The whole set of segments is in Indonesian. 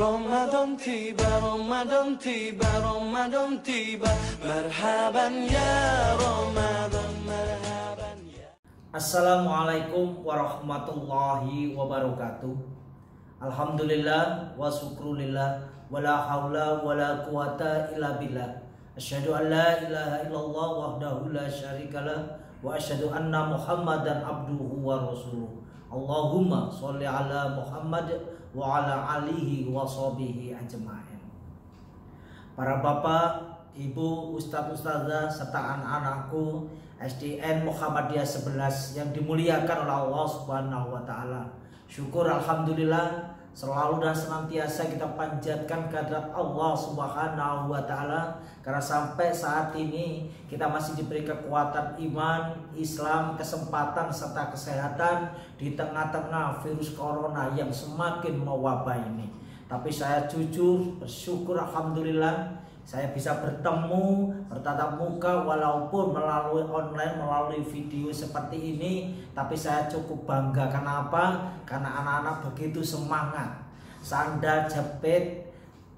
رمضان tiba, Ramadan tiba, Ramadan tiba. Marhaban ya Ramadan, marhaban ya. Assalamualaikum warahmatullahi wabarakatuh. Alhamdulillah wa syukrulillah wa la haula wa la quwata illa billah. Asyhadu an la ilaha illallah wahdahu la syarikalah wa asyhadu anna Muhammadan abduhu wa rasuluh. Allahumma sholli ala Muhammad wa ala alihi wa sahbihi ajma'in. Para bapak, ibu, ustadz, ustazah, serta anak-anakku SDN Muhammadiyah 11 yang dimuliakan oleh Allah Subhanahu wa taala. Syukur alhamdulillah selalu dan senantiasa kita panjatkan kehadirat Allah Subhanahu wa taala karena sampai saat ini kita masih diberi kekuatan iman, Islam, kesempatan serta kesehatan di tengah-tengah virus corona yang semakin mewabah ini. Tapi saya jujur bersyukur alhamdulillah saya bisa bertemu, bertatap muka walaupun melalui online, melalui video seperti ini. Tapi saya cukup bangga. Kenapa? Karena anak-anak begitu semangat. Sandal jepit,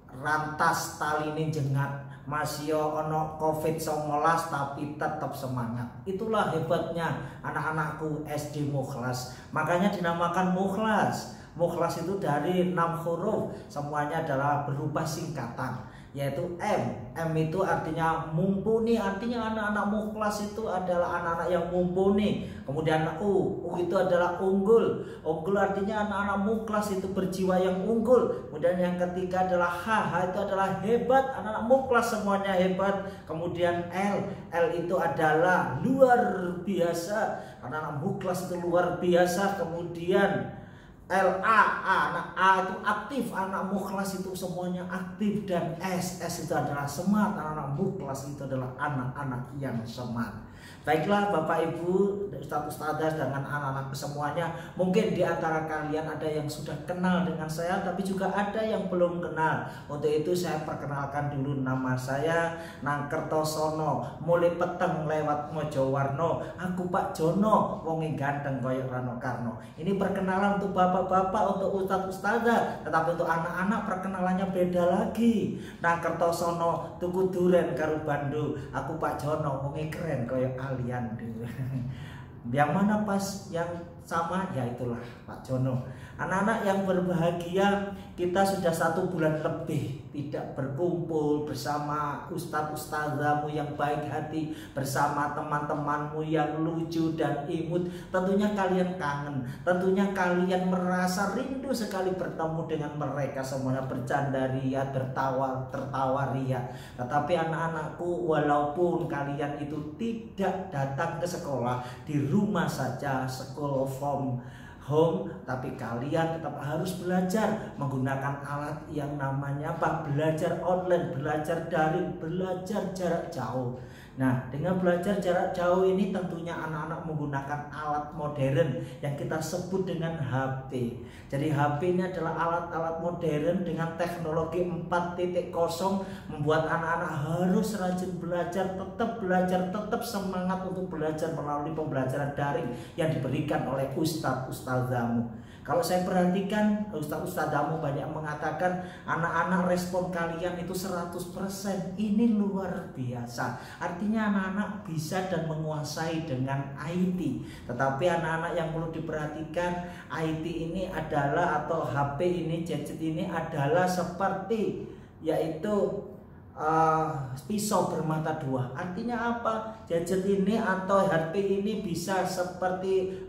rantas tali ini jengat. Masih ono COVID-19 tapi tetap semangat. Itulah hebatnya anak-anakku SD Mukhlas. Makanya dinamakan Mukhlas. Mukhlas itu dari 6 huruf, semuanya adalah berupa singkatan, yaitu M. M itu artinya mumpuni, artinya anak-anak Mukhlas itu adalah anak-anak yang mumpuni. Kemudian U itu adalah unggul. Unggul artinya anak-anak Mukhlas itu berjiwa yang unggul. Kemudian yang ketiga adalah H itu adalah hebat, anak-anak Mukhlas semuanya hebat. Kemudian L itu adalah luar biasa, anak-anak Mukhlas itu luar biasa. Kemudian anak A itu aktif, anak Mukhlas itu semuanya aktif. Dan S itu adalah smart, anak-anak Mukhlas itu adalah anak-anak yang smart. Baiklah Bapak Ibu, Ustadz Ustadzah dengan anak-anak semuanya, mungkin di antara kalian ada yang sudah kenal dengan saya, tapi juga ada yang belum kenal. Untuk itu saya perkenalkan dulu, nama saya Nangkertosono, mulai peteng lewat Mojowarno. Aku Pak Jono, wonge ganteng koyok Rano Karno. Ini perkenalan untuk bapak-bapak, untuk Ustadz Ustadzah. Tetapi untuk anak-anak perkenalannya beda lagi. Nangkertosono tuku duren karo Bandu. Aku Pak Jono, wonge keren koyok alian dulu. Yang mana pas yang sama, ya itulah Pak Jono. Anak-anak yang berbahagia, kita sudah 1 bulan lebih tidak berkumpul bersama ustadz ustazahmu yang baik hati, bersama teman-temanmu yang lucu dan imut. Tentunya kalian kangen, tentunya kalian merasa rindu sekali bertemu dengan mereka semuanya, bercanda ria, tertawa ria. Tetapi anak-anakku, walaupun kalian itu tidak datang ke sekolah, di rumah saja, school from home, tapi kalian tetap harus belajar menggunakan alat yang namanya apa? Belajar online, belajar daring, belajar jarak jauh. Nah, dengan belajar jarak jauh ini tentunya anak-anak menggunakan alat modern yang kita sebut dengan HP. Jadi HP ini adalah alat-alat modern dengan teknologi 4.0, membuat anak-anak harus rajin belajar, tetap semangat untuk belajar melalui pembelajaran daring yang diberikan oleh ustadz ustazahmu. Kalau saya perhatikan, ustadz ustazahmu banyak mengatakan anak-anak respon kalian itu 100%. Ini luar biasa. Artinya anak-anak bisa dan menguasai dengan IT. Tetapi anak-anak yang perlu diperhatikan, IT ini adalah, atau HP ini, gadget ini adalah seperti, yaitu pisau bermata dua. Artinya apa? Gadget ini atau HP ini bisa seperti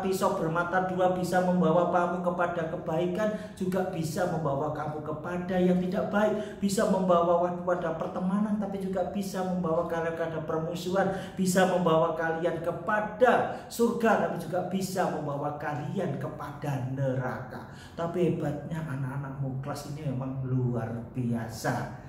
pisau bermata dua, bisa membawa kamu kepada kebaikan, juga bisa membawa kamu kepada yang tidak baik. Bisa membawa pada pertemanan, tapi juga bisa membawa kalian kepada permusuhan. Bisa membawa kalian kepada surga, tapi juga bisa membawa kalian kepada neraka. Tapi hebatnya anak-anak Mukhlas ini memang luar biasa.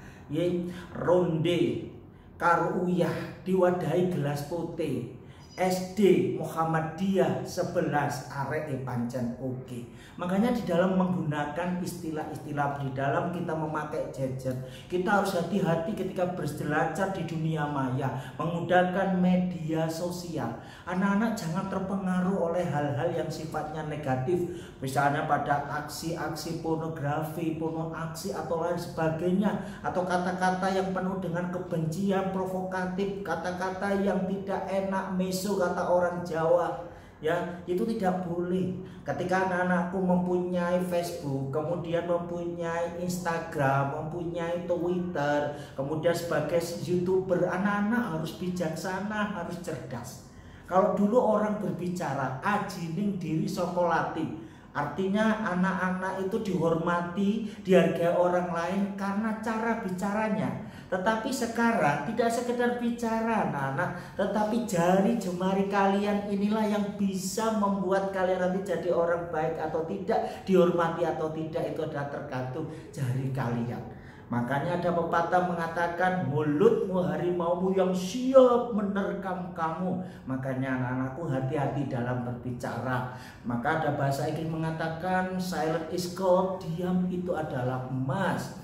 Ronde karo uyah diwadahi gelas putih, SD Muhammadiyah 11 arek pancen oke. Makanya di dalam menggunakan istilah-istilah, di dalam kita memakai gadget, kita harus hati-hati ketika berselancar di dunia maya, menggunakan media sosial. Anak-anak jangan terpengaruh oleh hal-hal yang sifatnya negatif, misalnya pada aksi-aksi pornografi, pornoaksi atau lain sebagainya, atau kata-kata yang penuh dengan kebencian, provokatif, kata-kata yang tidak enak, meso kata orang Jawa, ya itu tidak boleh. Ketika anak-anakku mempunyai Facebook, kemudian mempunyai Instagram, mempunyai Twitter, kemudian sebagai YouTuber, anak-anak harus bijaksana, harus cerdas. Kalau dulu orang berbicara ajining diri sokolati, artinya anak-anak itu dihormati, dihargai orang lain karena cara bicaranya. Tetapi sekarang tidak sekedar bicara anak-anak, tetapi jari jemari kalian inilah yang bisa membuat kalian nanti jadi orang baik atau tidak, dihormati atau tidak, itu adalah tergantung jari kalian. Makanya ada pepatah mengatakan, mulutmu harimaumu yang siap menerkam kamu. Makanya anak-anakku hati-hati dalam berbicara. Maka ada bahasa Inggris mengatakan silent is gold, diam itu adalah emas.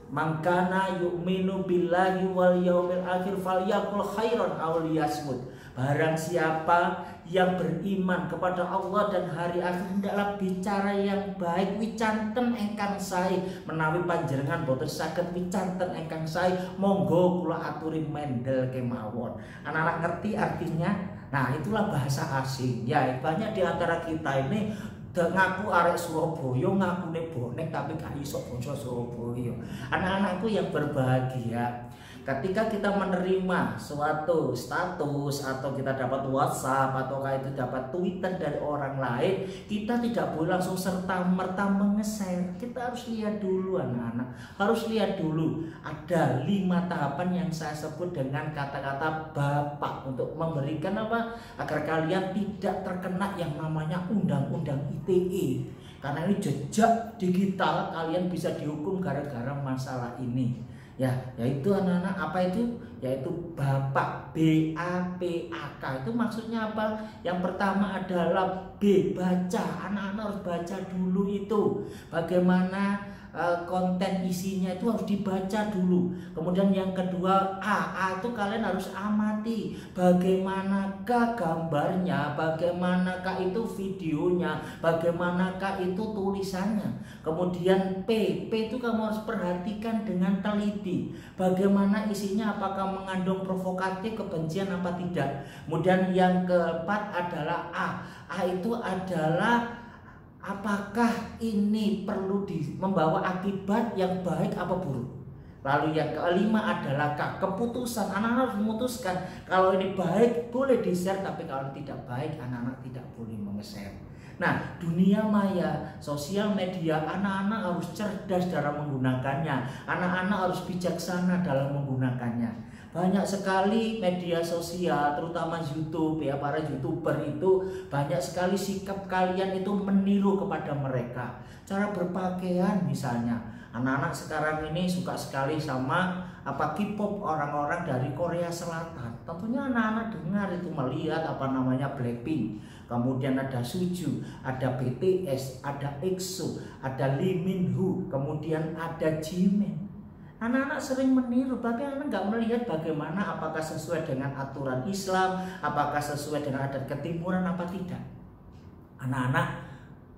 Mangkana yu'minu billahi wal yaumil akhir falyakul khairan aw liyasmut. Barang siapa yang beriman kepada Allah dan hari akhir, hendaklah bicara yang baik. Wicanten engkang sae, menawi panjenengan boten saged wicanten engkang sae, monggo kula aturi mendel kemawon. Anak-anak ngerti artinya? Nah, itulah bahasa asing. Ya, banyak di antara kita ini ngaku arek Surabaya, ngakune bonek tapi gak iso basa Surabaya. Anak-anakku yang berbahagia, ketika kita menerima suatu status atau kita dapat WhatsApp atau itu dapat Twitter dari orang lain, kita tidak boleh langsung serta-merta menge-share. Kita harus lihat dulu anak-anak, harus lihat dulu. Ada 5 tahapan yang saya sebut dengan kata-kata Bapak untuk memberikan apa? Agar kalian tidak terkena yang namanya undang-undang ITE. Karena ini jejak digital, kalian bisa dihukum gara-gara masalah ini. Ya, yaitu anak-anak apa itu? Yaitu Bapak, BAPAK. Itu maksudnya apa? Yang pertama adalah B, baca. Anak-anak harus baca dulu itu. Bagaimana konten isinya itu harus dibaca dulu. Kemudian yang kedua A itu kalian harus amati bagaimanakah gambarnya, bagaimanakah itu videonya, bagaimanakah itu tulisannya. Kemudian P itu kamu harus perhatikan dengan teliti bagaimana isinya, apakah mengandung provokatif, kebencian apa tidak. Kemudian yang keempat adalah A itu adalah apakah ini perlu membawa akibat yang baik apa buruk. Lalu yang kelima adalah keputusan. Anak-anak harus memutuskan kalau ini baik boleh di-share, tapi kalau tidak baik anak-anak tidak boleh menge-share. Nah, dunia maya, sosial media, anak-anak harus cerdas dalam menggunakannya. Anak-anak harus bijaksana dalam menggunakannya. Banyak sekali media sosial, terutama YouTube ya, para YouTuber itu banyak sekali sikap kalian itu meniru kepada mereka. Cara berpakaian misalnya, anak-anak sekarang ini suka sekali sama K-pop orang-orang dari Korea Selatan. Tentunya anak-anak dengar itu, melihat apa namanya Blackpink, kemudian ada Suju, ada BTS, ada EXO, ada Lee Min Ho, kemudian ada Jimin. Anak-anak sering meniru, tapi anak nggak melihat bagaimana apakah sesuai dengan aturan Islam, apakah sesuai dengan adat ketimuran apa tidak. Anak-anak,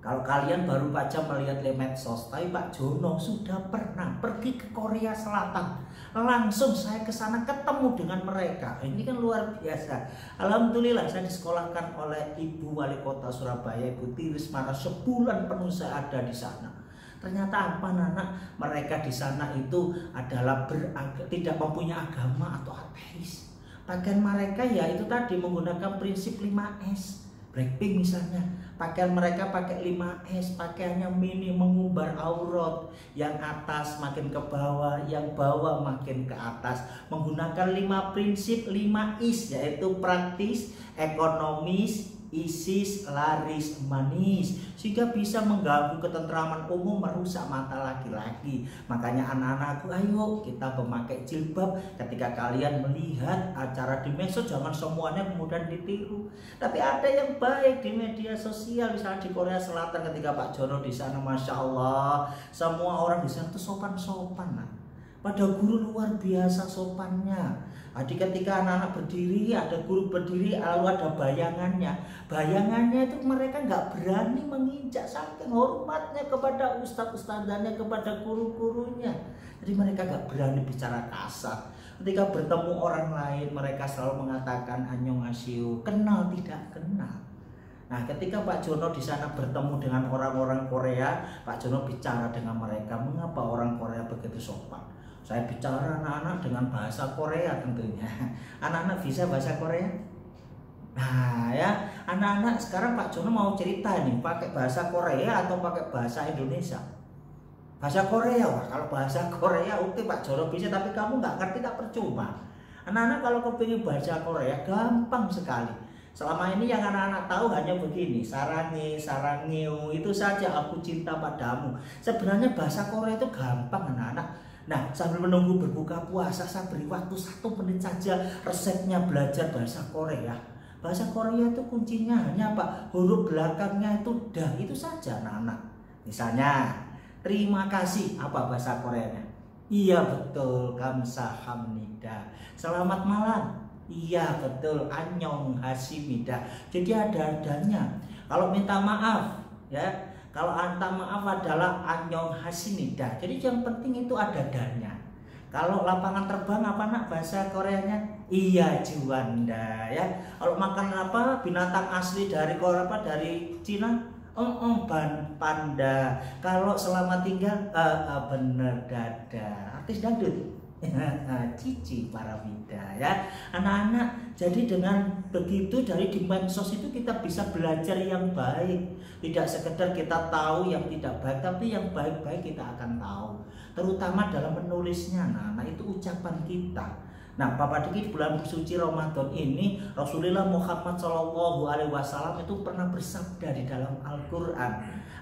kalau kalian baru baca melihat di medsos, tapi Pak Jono sudah pernah pergi ke Korea Selatan. Langsung saya ke sana ketemu dengan mereka. Ini kan luar biasa. Alhamdulillah saya disekolahkan oleh Ibu Wali Kota Surabaya, Ibu Tirismara, sebulan penuh saya ada di sana. Ternyata apa anak-anak, mereka di sana itu adalah tidak mempunyai agama atau ateis. Pakaian mereka ya itu tadi menggunakan prinsip 5S. Blackpink misalnya, pakaian mereka pakai 5S, pakaiannya mini, mengumbar aurat, yang atas makin ke bawah, yang bawah makin ke atas, menggunakan 5 prinsip 5 is, yaitu praktis, ekonomis, ISIS laris manis, sehingga bisa mengganggu ketentraman umum, merusak mata laki-laki. Makanya anak-anakku, ayo kita memakai jilbab. Ketika kalian melihat acara di medsos, jangan semuanya kemudian ditiru. Tapi ada yang baik di media sosial, misalnya di Korea Selatan ketika Pak Jono di sana, Masya Allah, semua orang di sana tuh sopan-sopan. Nah, pada guru luar biasa sopannya. Jadi ketika anak-anak berdiri, ada guru berdiri, lalu ada bayangannya. Bayangannya itu mereka nggak berani menginjak, saking hormatnya kepada ustadz-ustadzannya, kepada guru-gurunya. Jadi mereka nggak berani bicara kasar. Ketika bertemu orang lain, mereka selalu mengatakan annyeonghaseyo, kenal tidak kenal. Nah, ketika Pak Jono di sana bertemu dengan orang-orang Korea, Pak Jono bicara dengan mereka, mengapa orang Korea begitu sopan? Saya bicara anak-anak dengan bahasa Korea tentunya. Anak-anak bisa bahasa Korea? Nah ya, anak-anak sekarang Pak Jono mau cerita nih, pakai bahasa Korea atau pakai bahasa Indonesia? Bahasa Korea. Wah, kalau bahasa Korea oke Pak Jono bisa, tapi kamu nggak ngerti tak percuma. Anak-anak kalau kepingin bahasa Korea gampang sekali. Selama ini yang anak-anak tahu hanya begini, sarangi, sarangeu, itu saja, aku cinta padamu. Sebenarnya bahasa Korea itu gampang anak-anak. Nah, sambil menunggu berbuka puasa, saya beri waktu 1 menit saja resepnya belajar bahasa Korea. Bahasa Korea itu kuncinya hanya apa? Huruf belakangnya itu dah, itu saja anak-anak. Misalnya, terima kasih, apa bahasa Koreanya? Iya betul, kamsahamnida. Selamat malam. Iya betul, annyeonghasimida. Jadi ada adanya. Kalau minta maaf, ya. Kalau minta maaf adalah annyeonghasimida. Jadi yang penting itu ada adanya. Kalau lapangan terbang apa nak bahasa Koreanya? Iya Juanda ya. Kalau makan apa binatang asli dari Korea apa dari Cina? Panda. Kalau selamat tinggal bener dada. Artis dangdut. Cici para bida ya anak-anak. Jadi dengan begitu dari di medsos itu kita bisa belajar yang baik, tidak sekedar kita tahu yang tidak baik, tapi yang baik-baik kita akan tahu, terutama dalam menulisnya. Nah itu ucapan kita. Nah, Bapak Diki, di bulan suci Ramadan ini Rasulullah Muhammad SAW itu pernah bersabda di dalam Al-Quran,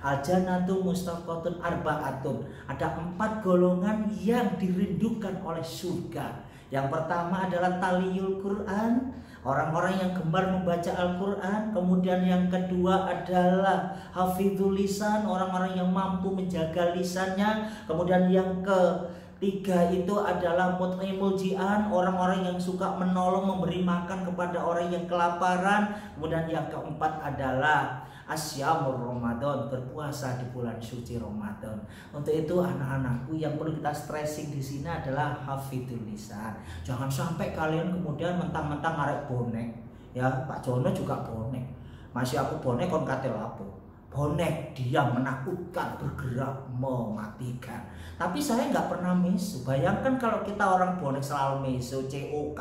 al-jannatu mustaqatun arba'atun. Ada 4 golongan yang dirindukan oleh surga. Yang pertama adalah taliyul Quran, orang-orang yang gemar membaca Al-Quran. Kemudian yang kedua adalah hafidhul lisan, orang-orang yang mampu menjaga lisannya. Kemudian yang ketiga itu adalah mut'imul ji'an, orang-orang yang suka menolong, memberi makan kepada orang yang kelaparan. Kemudian yang keempat adalah asyamur Ramadan, berpuasa di bulan suci Ramadan. Untuk itu anak-anakku, yang perlu kita stressing di sini adalah hafidhul lisan. Jangan sampai kalian kemudian mentang-mentang arek bonek. Ya, Pak Jono juga bonek. Masih aku bonek kon kate lapo. Bonek dia menakutkan, bergerak, mematikan. Tapi saya nggak pernah mesu. Bayangkan kalau kita orang bonek selalu mesu, COK.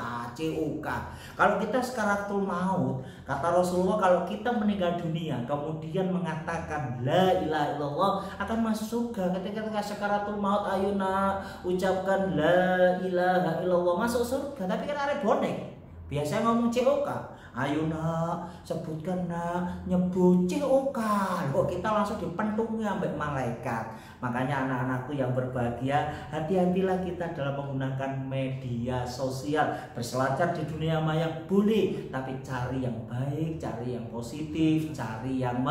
Kalau kita sekaratul maut, kata Rasulullah, kalau kita meninggal dunia kemudian mengatakan la ilaha illallah, akan masuk surga. Ketika sekaratul maut, ayo nak ucapkan la ilaha illallah, masuk surga. Tapi kan ada bonek biasanya ngomong COK. Ayo nak, sebutkan nak, nyebut COK. Kok kita langsung dipentungi sampai malaikat. Makanya anak-anakku yang berbahagia, hati-hatilah kita dalam menggunakan media sosial. Berselancar di dunia maya boleh, tapi cari yang baik, cari yang positif, cari yang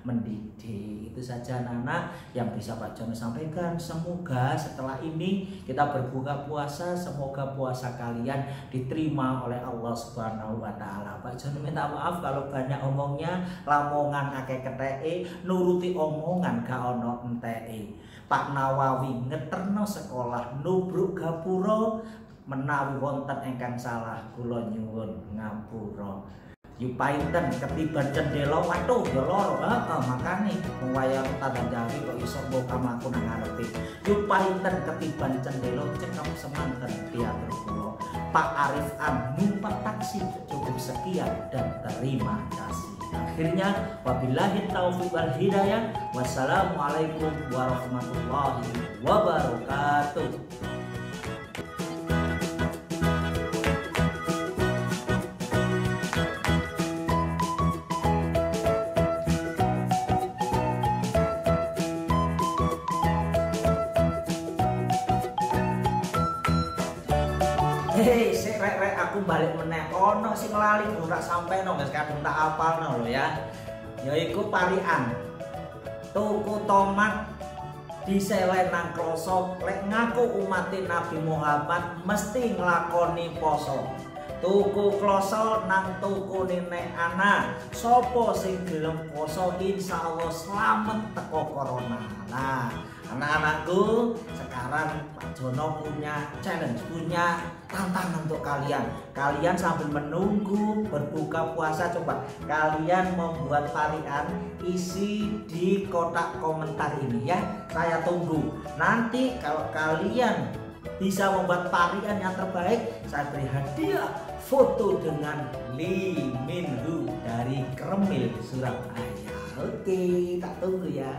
mendidik. Itu saja anak-anak yang bisa Pak Jono sampaikan. Semoga setelah ini kita berbuka puasa, semoga puasa kalian diterima oleh Allah Subhanahu wa Ta'ala. Pak Jono minta maaf kalau banyak omongnya, lamongan akeh keteke, nuruti omongan gak ono enteke. Pak Nawawi ngeterno sekolah nubruk gapura, menawi wonten ingkang salah kula nyuwun ngapura. Yupainten ketiban cendela, waduh ya loro, makane wayang tanda jawi kok iso mbok kamaku nang ngarepe. Yupainten ketiban cendela cekap semanten diatur kula. Pak Arif numpak taksi. Cukup sekian dan terima kasih. Akhirnya wabillahi taufiq wal hidayah. Wassalamualaikum warahmatullahi wabarakatuh. Hei, sik rek aku balik meneh. Ono sing lali durung tak sampeno guys, kadung tak apalno lho ya. Yaiku parian. Tuku tomat diselen nang kloso, lek ngaku umat Nabi Muhammad mesti nglakoni poso. Tuku kloso nang tuku nenek ana. Sopo sing gelem poso insyaallah selamat teko corona. Nah, anak-anakku, sekarang Pak Jono punya challenge, punya tantangan untuk kalian. Kalian sambil menunggu berbuka puasa, coba kalian membuat varian, isi di kotak komentar ini ya. Saya tunggu. Nanti kalau kalian bisa membuat varian yang terbaik, saya beri hadiah foto dengan Lee Min Ho dari Kremil, Surabaya. Oke, tak tunggu ya.